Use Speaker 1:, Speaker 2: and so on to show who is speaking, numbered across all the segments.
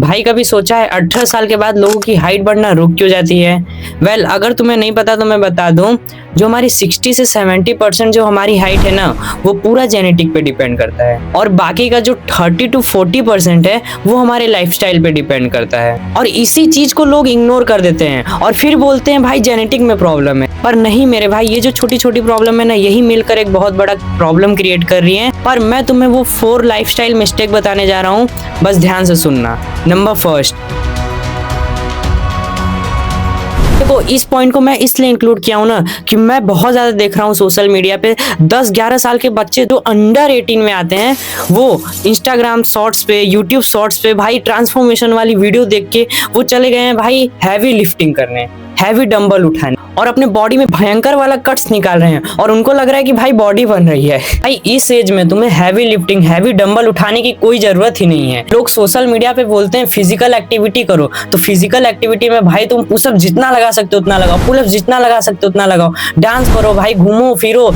Speaker 1: भाई कभी सोचा है 18 साल के बाद लोगों की हाइट बढ़ना रुक क्यों जाती है? वेल, अगर तुम्हें नहीं पता तो मैं बता दूं, जो हमारी 60 से 70% जो हमारी हाइट है ना, वो पूरा जेनेटिक पे डिपेंड करता है और बाकी का जो 30 to 40% है वो हमारे लाइफस्टाइल पे डिपेंड करता है। और इसी चीज को लोग इग्नोर कर देते हैं और फिर बोलते हैं भाई जेनेटिक में प्रॉब्लम है। पर नहीं मेरे भाई, ये जो छोटी छोटी प्रॉब्लम है ना, यही मिलकर एक बहुत बड़ा प्रॉब्लम क्रिएट कर रही है। पर मैं तुम्हें वो 4 लाइफस्टाइल मिस्टेक बताने जा रहा हूँ, बस ध्यान से सुनना। नंबर फर्स्ट, देखो इस पॉइंट को मैं इसलिए इंक्लूड किया हूं ना कि मैं बहुत ज्यादा देख रहा हूँ सोशल मीडिया पे 10-11 साल के बच्चे जो अंडर 18 में आते हैं, वो इंस्टाग्राम शॉर्ट्स पे, यूट्यूब शॉर्ट्स पे भाई ट्रांसफॉर्मेशन वाली वीडियो देख के वो चले गए हैं भाई हैवी लिफ्टिंग करने, हैवी डंबल उठाने और अपने बॉडी में भयंकर वाला कट्स निकाल रहे हैं और उनको लग रहा है कि भाई बॉडी बन रही है। भाई इस एज में तुम्हें हैवी लिफ्टिंग, हैवी डंबल उठाने की कोई जरूरत ही नहीं है। लोग सोशल मीडिया पे बोलते हैं फिजिकल एक्टिविटी करो, तो फिजिकल एक्टिविटी में भाई तुम पुशअप जितना लगा सकते हो उतना लगाओ, पुलअप जितना लगा सकते हो उतना लगाओ, डांस करो भाई, घूमो फिरो,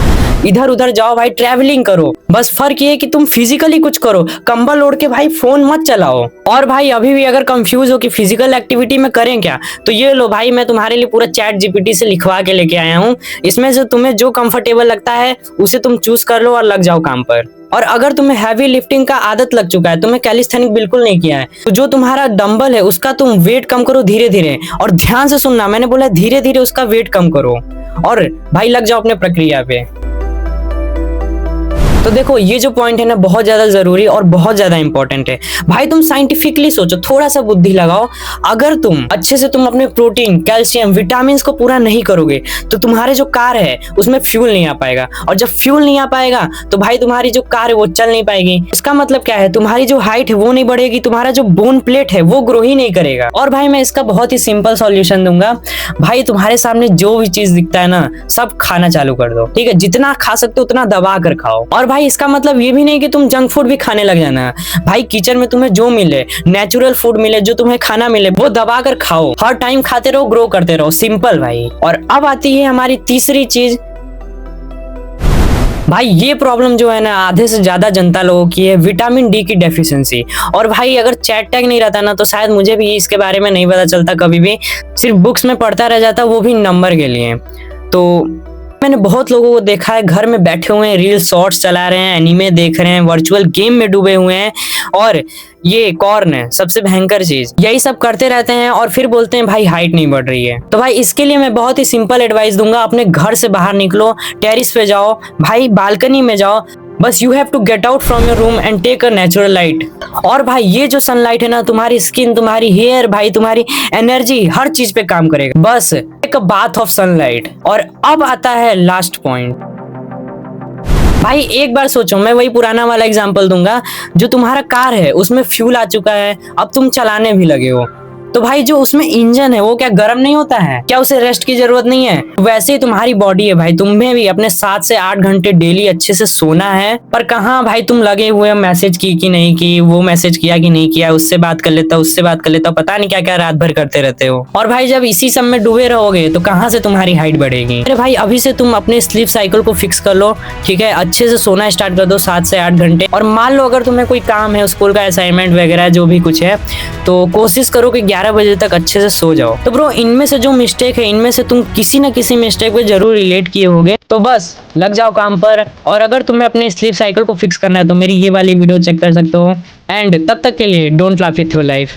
Speaker 1: इधर उधर जाओ भाई, ट्रैवलिंग करो। बस फर्क ये है कि तुम फिजिकली कुछ करो, कंबल ओढ़ के भाई फोन मत चलाओ। और भाई अभी भी अगर कंफ्यूज हो कि फिजिकल एक्टिविटी में करें क्या, तो ये लो भाई, मैं तुम्हारे लिए पूरा चैट जीपीटी से लिखवा के लेके आया हूँ। इसमें से तुम्हें जो कंफर्टेबल लगता है उसे तुम चूज कर लो और लग जाओ काम पर। और अगर तुम्हें हैवी लिफ्टिंग का आदत लग चुका है, तुम्हें कैलिस्थेनिक बिल्कुल नहीं किया है, तो जो तुम्हारा डंबल है उसका तुम वेट कम करो धीरे धीरे। और ध्यान से सुनना, मैंने बोला धीरे धीरे उसका वेट कम करो और भाई लग जाओ अपने प्रक्रिया पे। तो देखो ये जो पॉइंट है ना, बहुत ज्यादा जरूरी और बहुत ज्यादा इंपॉर्टेंट है। भाई तुम साइंटिफिकली सोचो, थोड़ा सा बुद्धि लगाओ। अगर तुम अच्छे से तुम अपने प्रोटीन, कैल्शियम, विटामिन को पूरा नहीं करोगे तो तुम्हारे जो कार है उसमें फ्यूल नहीं आ पाएगा, और जब फ्यूल नहीं आ पाएगा तो भाई तुम्हारी जो कार है वो चल नहीं पाएगी। इसका मतलब क्या है, तुम्हारी जो हाइट है वो नहीं बढ़ेगी, तुम्हारा जो बोन प्लेट है वो ग्रो ही नहीं करेगा। और भाई मैं इसका बहुत ही सिंपल सॉल्यूशन दूंगा। भाई तुम्हारे सामने जो भी चीज दिखता है ना, सब खाना चालू कर दो, ठीक है? जितना खा सकते हो उतना दबा कर खाओ। और भाई इसका मतलब ये भी नहीं कि तुम जंक फूड भी खाने लग जाना। भाई किचन में तुम्हें जो मिले, नेचुरल फूड मिले, जो तुम्हें खाना मिले, वो दबा कर खाओ। हर टाइम खाते रहो, ग्रो करते रहो, सिंपल भाई। और अब आती है हमारी तीसरी चीज। भाई ये प्रॉब्लम जो है ना, आधे से ज्यादा जनता लोगों की है, विटामिन डी की डेफिशिएंसी। और भाई अगर चैट टैग नहीं रहता ना, तो शायद मुझे भी इसके बारे में नहीं पता चलता, कभी भी सिर्फ बुक्स में पढ़ता रह जाता, वो भी नंबर के लिए। तो मैंने बहुत लोगों को देखा है घर में बैठे हुए हैं, रील शॉर्ट्स चला रहे हैं, एनीमे देख रहे हैं, वर्चुअल गेम में डूबे हुए हैं, और ये कॉर्न है सबसे भयंकर चीज, यही सब करते रहते हैं और फिर बोलते हैं भाई हाइट नहीं बढ़ रही है। तो भाई इसके लिए मैं बहुत ही सिंपल एडवाइस दूंगा, अपने घर से बाहर निकलो, टेरिस पे जाओ भाई, बालकनी में जाओ, बस you have to get out from your room and take a natural light. और भाई ये जो सनलाइट है ना, तुम्हारी स्किन, तुम्हारी हेयर, भाई तुम्हारी एनर्जी, हर चीज पे काम करेगा। बस एक बाथ ऑफ सनलाइट। और अब आता है लास्ट पॉइंट। भाई एक बार सोचो, मैं वही पुराना वाला एग्जांपल दूंगा, जो तुम्हारा कार है उसमें फ्यूल आ चुका है, अब तुम चलाने भी लगे हो, तो भाई जो उसमें इंजन है वो क्या गर्म नहीं होता है? क्या उसे रेस्ट की जरूरत नहीं है? वैसे ही तुम्हारी बॉडी है भाई, तुम्हें भी अपने 7 से 8 घंटे डेली अच्छे से सोना है। पर कहाँ भाई तुम लगे हुए, मैसेज की कि नहीं की, वो मैसेज किया कि नहीं किया, उससे बात कर लेता, उससे बात कर लेता, पता नहीं क्या क्या रात भर करते रहते हो। और भाई जब इसी सब में डूबे रहोगे तो कहाँ से तुम्हारी हाइट बढ़ेगी? अरे भाई अभी से तुम अपने स्लीप साइकिल को फिक्स कर लो, ठीक है? अच्छे से सोना स्टार्ट कर दो 7 से 8 घंटे। और मान लो अगर तुम्हें कोई काम है, स्कूल का असाइनमेंट वगैरह जो भी कुछ है, तो कोशिश करो कि 11 बजे तक अच्छे से सो जाओ। तो ब्रो इनमें से जो मिस्टेक है, इनमें से तुम किसी ना किसी मिस्टेक पे जरूर रिलेट किए होगे, तो बस लग जाओ काम पर। और अगर तुम्हें अपने स्लीप साइकिल को फिक्स करना है तो मेरी ये वाली वीडियो चेक कर सकते हो। एंड तब तक के लिए don't laugh with your life.